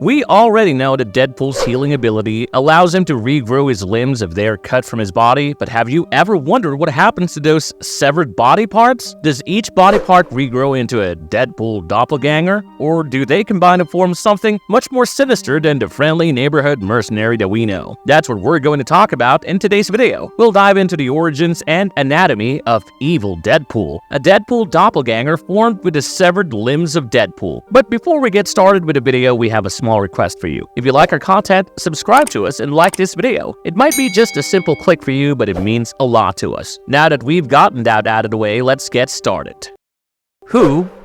We already know that Deadpool's healing ability allows him to regrow his limbs if they are cut from his body, but have you ever wondered what happens to those severed body parts? Does each body part regrow into a Deadpool doppelganger, or do they combine to form something much more sinister than the friendly neighborhood mercenary that we know? That's what we're going to talk about in today's video. We'll dive into the origins and anatomy of Evil Deadpool, a Deadpool doppelganger formed with the severed limbs of Deadpool. But before we get started with the video, we have a small request for you. If you like our content, subscribe to us and like this video. It might be just a simple click for you, but it means a lot to us. Now that we've gotten that out of the way, let's get started.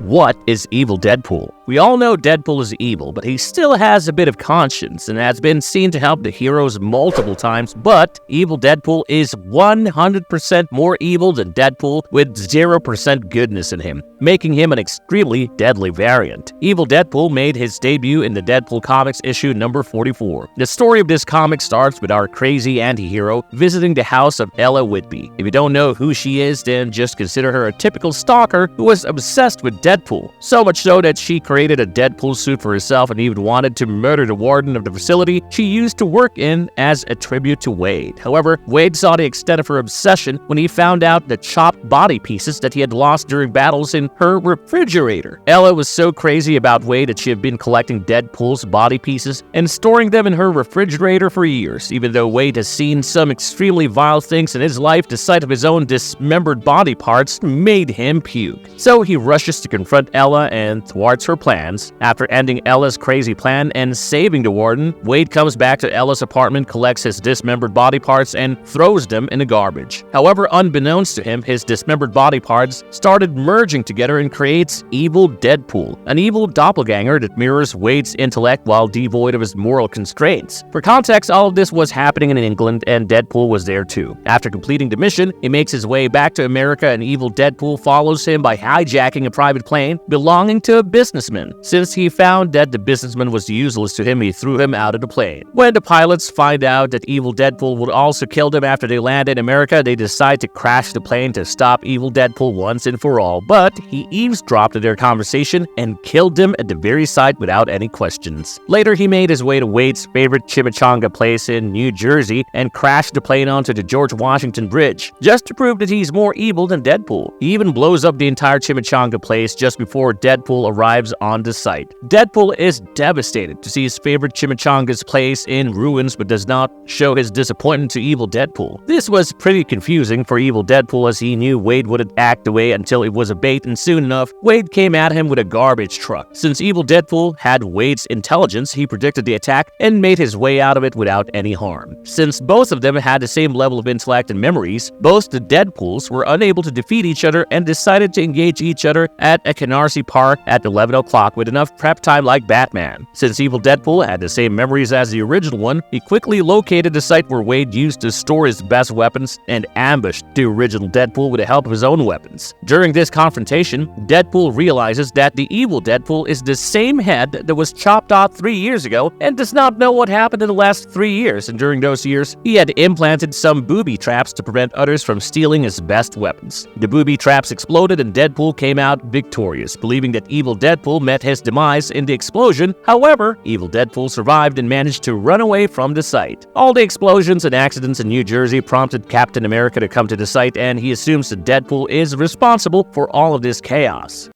What is Evil Deadpool? We all know Deadpool is evil, but he still has a bit of conscience and has been seen to help the heroes multiple times, but Evil Deadpool is 100% more evil than Deadpool with 0% goodness in him, making him an extremely deadly variant. Evil Deadpool made his debut in the Deadpool comics issue number 44. The story of this comic starts with our crazy anti-hero visiting the house of Ella Whitby. If you don't know who she is, then just consider her a typical stalker who was obsessed with Deadpool, so much so that she created a Deadpool suit for herself and even wanted to murder the warden of the facility she used to work in as a tribute to Wade. However, Wade saw the extent of her obsession when he found out the chopped body pieces that he had lost during battles in her refrigerator. Ella was so crazy about Wade that she had been collecting Deadpool's body pieces and storing them in her refrigerator for years. Even though Wade has seen some extremely vile things in his life, the sight of his own dismembered body parts made him puke. So he rushes to confront Ella and thwarts her plans. After ending Ella's crazy plan and saving the warden, Wade comes back to Ella's apartment, collects his dismembered body parts, and throws them in the garbage. However, unbeknownst to him, his dismembered body parts started merging together and creates Evil Deadpool, an evil doppelganger that mirrors Wade's intellect while devoid of his moral constraints. For context, all of this was happening in England, and Deadpool was there too. After completing the mission, he makes his way back to America, and Evil Deadpool follows him by hijacking a private plane belonging to a businessman. Since he found that the businessman was useless to him, he threw him out of the plane. When the pilots find out that Evil Deadpool would also kill them after they land in America, they decide to crash the plane to stop Evil Deadpool once and for all, but he eavesdropped their conversation and killed them at the very sight without any questions. Later, he made his way to Wade's favorite chimichanga place in New Jersey and crashed the plane onto the George Washington Bridge, just to prove that he's more evil than Deadpool. He even blows up the entire chimichanga place just before Deadpool arrives on the site. Deadpool is devastated to see his favorite chimichanga's place in ruins, but does not show his disappointment to Evil Deadpool. This was pretty confusing for Evil Deadpool, as he knew Wade wouldn't act away until it was a bait, and soon enough, Wade came at him with a garbage truck. Since Evil Deadpool had Wade's intelligence, he predicted the attack and made his way out of it without any harm. Since both of them had the same level of intellect and memories, both the Deadpools were unable to defeat each other and decided to engage each other at a Canarsie Park at 11 o'clock with enough prep time like Batman. Since Evil Deadpool had the same memories as the original one, he quickly located the site where Wade used to store his best weapons and ambushed the original Deadpool with the help of his own weapons. During this confrontation, Deadpool realizes that the Evil Deadpool is the same head that was chopped off 3 years ago and does not know what happened in the last 3 years, and during those years, he had implanted some booby traps to prevent others from stealing his best weapons. The booby traps exploded and Deadpool came out victorious, believing that Evil Deadpool met his demise in the explosion. However, Evil Deadpool survived and managed to run away from the site. All the explosions and accidents in New Jersey prompted Captain America to come to the site, and he assumes that Deadpool is responsible for all of this chaos.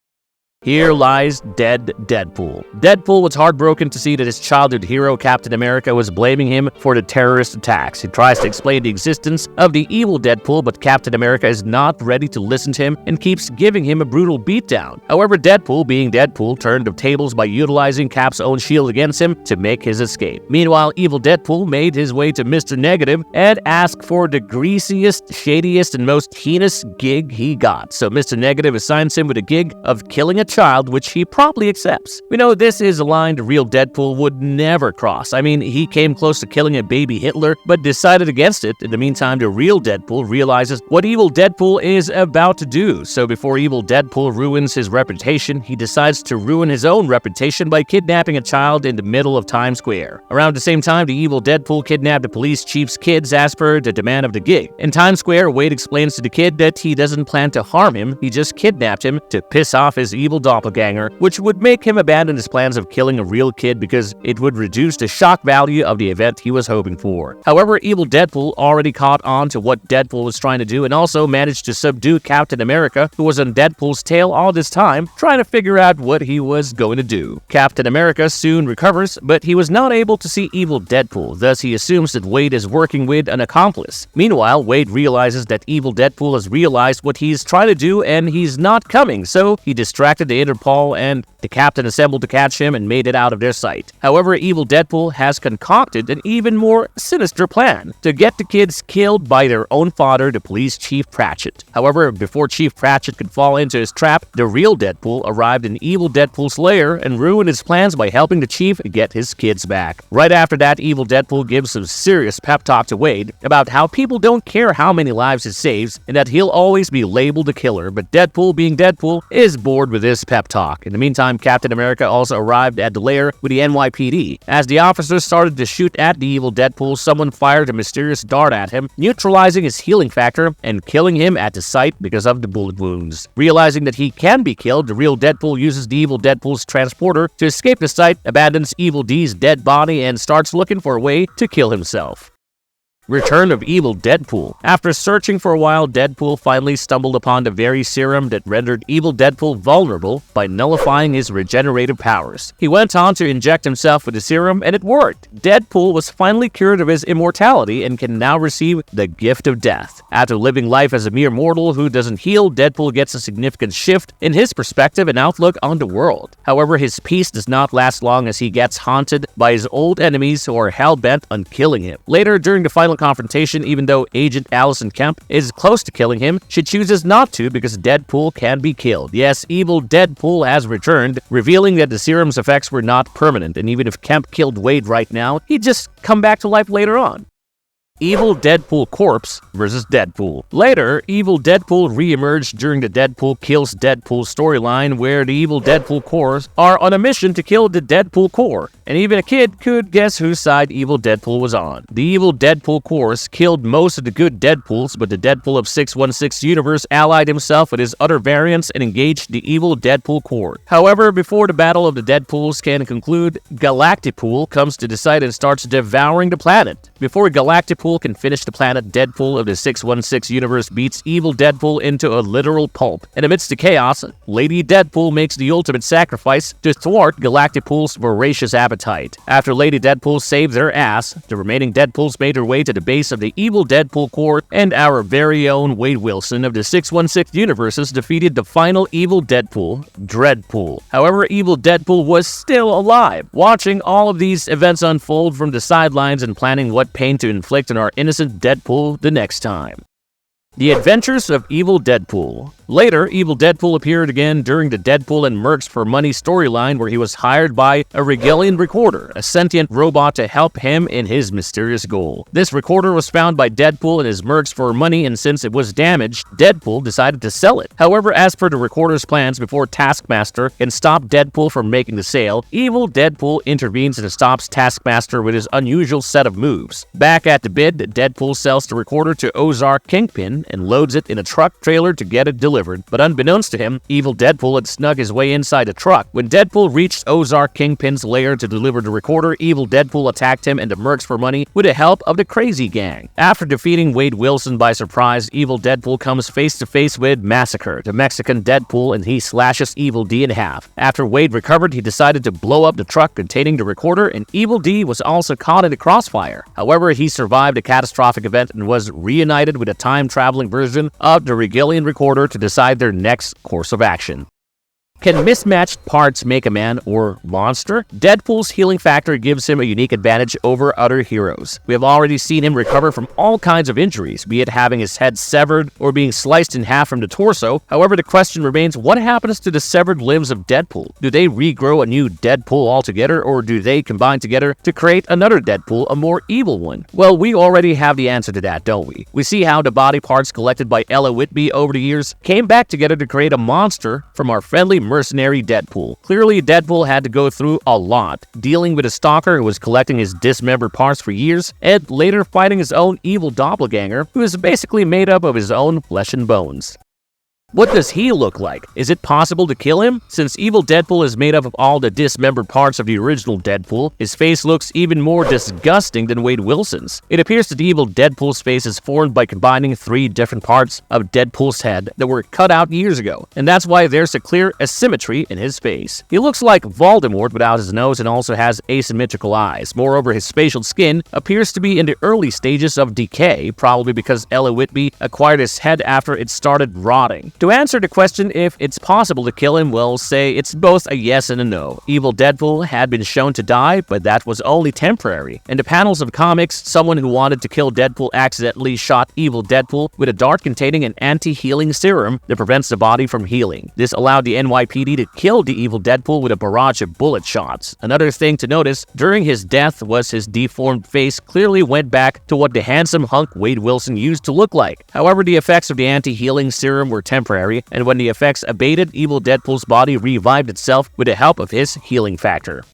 Here lies dead Deadpool. Deadpool was heartbroken to see that his childhood hero, Captain America, was blaming him for the terrorist attacks. He tries to explain the existence of the evil Deadpool, but Captain America is not ready to listen to him and keeps giving him a brutal beatdown. However, Deadpool, being Deadpool, turned the tables by utilizing Cap's own shield against him to make his escape. Meanwhile, evil Deadpool made his way to Mr. Negative and asked for the greasiest, shadiest, and most heinous gig he got. So Mr. Negative assigns him with a gig of killing a child, which he promptly accepts. We know this is a line the real Deadpool would never cross. I mean, he came close to killing a baby Hitler, but decided against it. In the meantime, the real Deadpool realizes what evil Deadpool is about to do. So before evil Deadpool ruins his reputation, he decides to ruin his own reputation by kidnapping a child in the middle of Times Square. Around the same time, the evil Deadpool kidnapped the police chief's kids as per the demand of the gig. In Times Square, Wade explains to the kid that he doesn't plan to harm him, he just kidnapped him to piss off his evil evil doppelganger, which would make him abandon his plans of killing a real kid because it would reduce the shock value of the event he was hoping for. However, Evil Deadpool already caught on to what Deadpool was trying to do and also managed to subdue Captain America, who was on Deadpool's tail all this time, trying to figure out what he was going to do. Captain America soon recovers, but he was not able to see Evil Deadpool, thus he assumes that Wade is working with an accomplice. Meanwhile, Wade realizes that Evil Deadpool has realized what he's trying to do and he's not coming, so he distracted the Interpol and the Captain assembled to catch him and made it out of their sight. However, Evil Deadpool has concocted an even more sinister plan to get the kids killed by their own father, the police chief Pratchett. However, before Chief Pratchett could fall into his trap, the real Deadpool arrived in Evil Deadpool's lair and ruined his plans by helping the chief get his kids back. Right after that, Evil Deadpool gives some serious pep talk to Wade about how people don't care how many lives it saves and that he'll always be labeled a killer, but Deadpool, being Deadpool, is bored with this pep talk. In the meantime, Captain America also arrived at the lair with the NYPD. As the officers started to shoot at the Evil Deadpool, someone fired a mysterious dart at him, neutralizing his healing factor and killing him at the site because of the bullet wounds. Realizing that he can be killed, the real Deadpool uses the Evil Deadpool's transporter to escape the site, abandons Evil D's dead body, and starts looking for a way to kill himself. Return of Evil Deadpool. After searching for a while, Deadpool finally stumbled upon the very serum that rendered Evil Deadpool vulnerable by nullifying his regenerative powers. He went on to inject himself with the serum, and it worked. Deadpool was finally cured of his immortality and can now receive the gift of death. After living life as a mere mortal who doesn't heal, Deadpool gets a significant shift in his perspective and outlook on the world. However, his peace does not last long as he gets haunted by his old enemies who are hell-bent on killing him. Later, during the final confrontation, even though Agent Allison Kemp is close to killing him, she chooses not to because Deadpool can be killed. Yes, Evil Deadpool has returned, revealing that the serum's effects were not permanent, and even if Kemp killed Wade right now, he'd just come back to life later on. Evil Deadpool Corpse vs. Deadpool. Later, Evil Deadpool re-emerged during the Deadpool Kills Deadpool storyline, where the Evil Deadpool Corps are on a mission to kill the Deadpool Corps, and even a kid could guess whose side Evil Deadpool was on. The Evil Deadpool Corps killed most of the good Deadpools, but the Deadpool of 616 universe allied himself with his other variants and engaged the Evil Deadpool Corps. However, before the battle of the Deadpools can conclude, Galactipool comes to the site and starts devouring the planet. Before Galactipool can finish the planet, Deadpool of the 616 universe beats Evil Deadpool into a literal pulp. And amidst the chaos, Lady Deadpool makes the ultimate sacrifice to thwart Galactipool's voracious appetite. After Lady Deadpool saved their ass, the remaining Deadpools made their way to the base of the Evil Deadpool Corps, and our very own Wade Wilson of the 616 universes defeated the final Evil Deadpool, Dreadpool. However, Evil Deadpool was still alive, watching all of these events unfold from the sidelines and planning what pain to inflict on our innocent Deadpool the next time. The Adventures of Evil Deadpool. Later, Evil Deadpool appeared again during the Deadpool and Merks for Money storyline, where he was hired by a Regalian recorder, a sentient robot, to help him in his mysterious goal. This recorder was found by Deadpool and his Merks for money, and since it was damaged, Deadpool decided to sell it. However, as per the recorder's plans, before Taskmaster can stop Deadpool from making the sale, Evil Deadpool intervenes and stops Taskmaster with his unusual set of moves. Back at the bid, Deadpool sells the recorder to Ozark Kingpin and loads it in a truck trailer to get it delivered. But unbeknownst to him, Evil Deadpool had snuck his way inside a truck. When Deadpool reached Ozark Kingpin's lair to deliver the recorder, Evil Deadpool attacked him and the Merks for money with the help of the Crazy Gang. After defeating Wade Wilson by surprise, Evil Deadpool comes face to face with Massacre, the Mexican Deadpool, and he slashes Evil D in half. After Wade recovered, he decided to blow up the truck containing the recorder, and Evil D was also caught in the crossfire. However, he survived a catastrophic event and was reunited with a time-traveling version of the Regalian recorder to decide their next course of action. Can mismatched parts make a man or monster? Deadpool's healing factor gives him a unique advantage over other heroes. We have already seen him recover from all kinds of injuries, be it having his head severed or being sliced in half from the torso. However, the question remains, what happens to the severed limbs of Deadpool? Do they regrow a new Deadpool altogether, or do they combine together to create another Deadpool, a more evil one? Well, we already have the answer to that, don't we? We see how the body parts collected by Ella Whitby over the years came back together to create a monster from our friendly mercenary Deadpool. Clearly, Deadpool had to go through a lot, dealing with a stalker who was collecting his dismembered parts for years, and later fighting his own evil doppelganger, who is basically made up of his own flesh and bones. What does he look like? Is it possible to kill him? Since Evil Deadpool is made up of all the dismembered parts of the original Deadpool, his face looks even more disgusting than Wade Wilson's. It appears that Evil Deadpool's face is formed by combining 3 different parts of Deadpool's head that were cut out years ago, and that's why there's a clear asymmetry in his face. He looks like Voldemort without his nose and also has asymmetrical eyes. Moreover, his facial skin appears to be in the early stages of decay, probably because Ella Whitby acquired his head after it started rotting. To answer the question if it's possible to kill him, we'll say it's both a yes and a no. Evil Deadpool had been shown to die, but that was only temporary. In the panels of comics, someone who wanted to kill Deadpool accidentally shot Evil Deadpool with a dart containing an anti-healing serum that prevents the body from healing. This allowed the NYPD to kill the Evil Deadpool with a barrage of bullet shots. Another thing to notice during his death was his deformed face clearly went back to what the handsome hunk Wade Wilson used to look like. However, the effects of the anti-healing serum were temporary, and when the effects abated, Evil Deadpool's body revived itself with the help of his healing factor.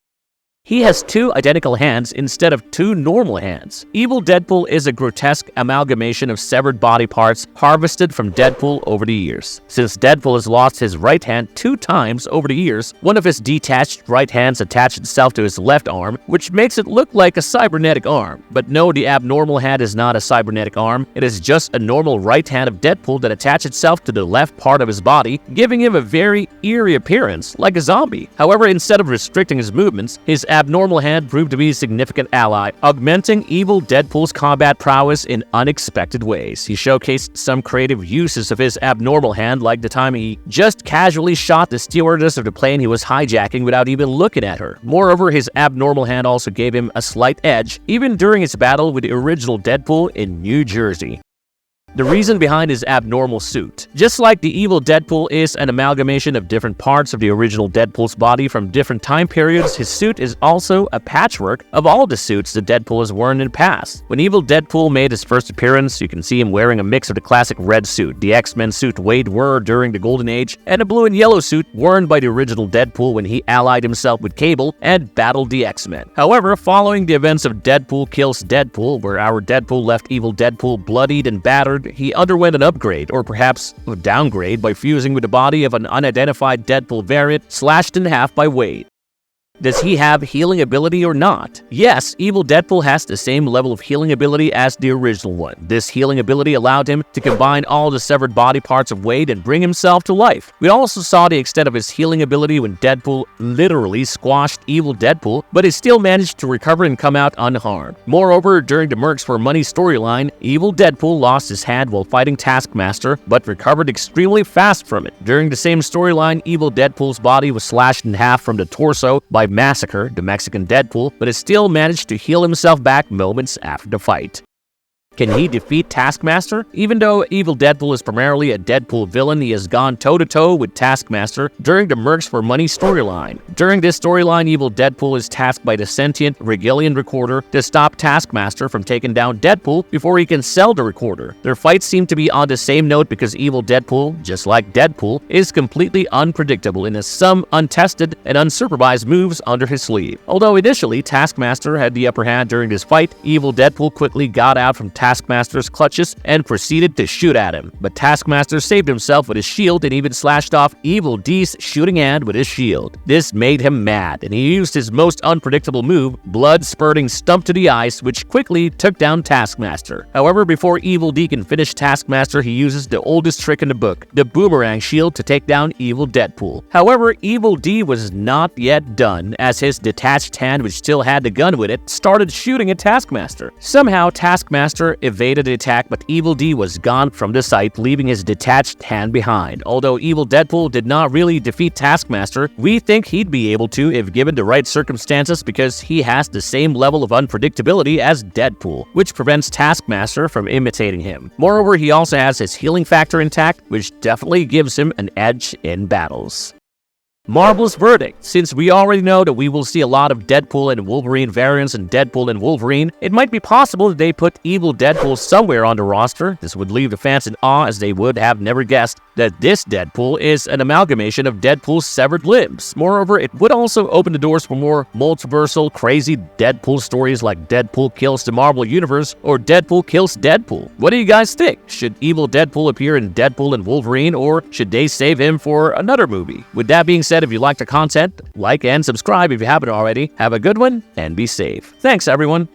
He has 2 identical hands instead of 2 normal hands. Evil Deadpool is a grotesque amalgamation of severed body parts harvested from Deadpool over the years. Since Deadpool has lost his right hand 2 times over the years, one of his detached right hands attached itself to his left arm, which makes it look like a cybernetic arm. But no, the abnormal hand is not a cybernetic arm. It is just a normal right hand of Deadpool that attached itself to the left part of his body, giving him a very eerie appearance, like a zombie. However, instead of restricting his movements, his abnormal hand proved to be a significant ally, augmenting Evil Deadpool's combat prowess in unexpected ways. He showcased some creative uses of his abnormal hand, like the time he just casually shot the stewardess of the plane he was hijacking without even looking at her. Moreover, his abnormal hand also gave him a slight edge, even during his battle with the original Deadpool in New Jersey. The reason behind his abnormal suit. Just like the Evil Deadpool is an amalgamation of different parts of the original Deadpool's body from different time periods, his suit is also a patchwork of all the suits that Deadpool has worn in the past. When Evil Deadpool made his first appearance, you can see him wearing a mix of the classic red suit, the X-Men suit Wade wore during the Golden Age, and a blue and yellow suit worn by the original Deadpool when he allied himself with Cable and battled the X-Men. However, following the events of Deadpool Kills Deadpool, where our Deadpool left Evil Deadpool bloodied and battered, he underwent an upgrade, or perhaps a downgrade, by fusing with the body of an unidentified Deadpool variant slashed in half by Wade. Does he have healing ability or not? Yes, Evil Deadpool has the same level of healing ability as the original one. This healing ability allowed him to combine all the severed body parts of Wade and bring himself to life. We also saw the extent of his healing ability when Deadpool literally squashed Evil Deadpool, but he still managed to recover and come out unharmed. Moreover, during the Merks for Money storyline, Evil Deadpool lost his hand while fighting Taskmaster, but recovered extremely fast from it. During the same storyline, Evil Deadpool's body was slashed in half from the torso by Massacre, the Mexican Deadpool, but has still managed to heal himself back moments after the fight. Can he defeat Taskmaster? Even though Evil Deadpool is primarily a Deadpool villain, he has gone toe-to-toe with Taskmaster during the Merks for Money storyline. During this storyline, Evil Deadpool is tasked by the sentient Regalian recorder to stop Taskmaster from taking down Deadpool before he can sell the recorder. Their fights seem to be on the same note because Evil Deadpool, just like Deadpool, is completely unpredictable and has some untested and unsupervised moves under his sleeve. Although initially Taskmaster had the upper hand during this fight, Evil Deadpool quickly got out from Taskmaster's clutches and proceeded to shoot at him. But Taskmaster saved himself with his shield and even slashed off Evil D's shooting hand with his shield. This made him mad, and he used his most unpredictable move, blood-spurting stump to the ice, which quickly took down Taskmaster. However, before Evil D can finish Taskmaster, he uses the oldest trick in the book, the boomerang shield, to take down Evil Deadpool. However, Evil D was not yet done, as his detached hand, which still had the gun with it, started shooting at Taskmaster. Somehow, Taskmaster evaded the attack, but Evil D was gone from the site, leaving his detached hand behind. Although Evil Deadpool did not really defeat Taskmaster, we think he'd be able to if given the right circumstances, because he has the same level of unpredictability as Deadpool, which prevents Taskmaster from imitating him. Moreover, he also has his healing factor intact, which definitely gives him an edge in battles. Marvel's verdict. Since we already know that we will see a lot of Deadpool and Wolverine variants in Deadpool and Wolverine, it might be possible that they put Evil Deadpool somewhere on the roster. This would leave the fans in awe, as they would have never guessed that this Deadpool is an amalgamation of Deadpool's severed limbs. Moreover, it would also open the doors for more multiversal, crazy Deadpool stories like Deadpool kills the Marvel Universe or Deadpool kills Deadpool. What do you guys think? Should Evil Deadpool appear in Deadpool and Wolverine, or should they save him for another movie? With that being said, if you like the content, like and subscribe if you haven't already. Have a good one and be safe. Thanks, everyone.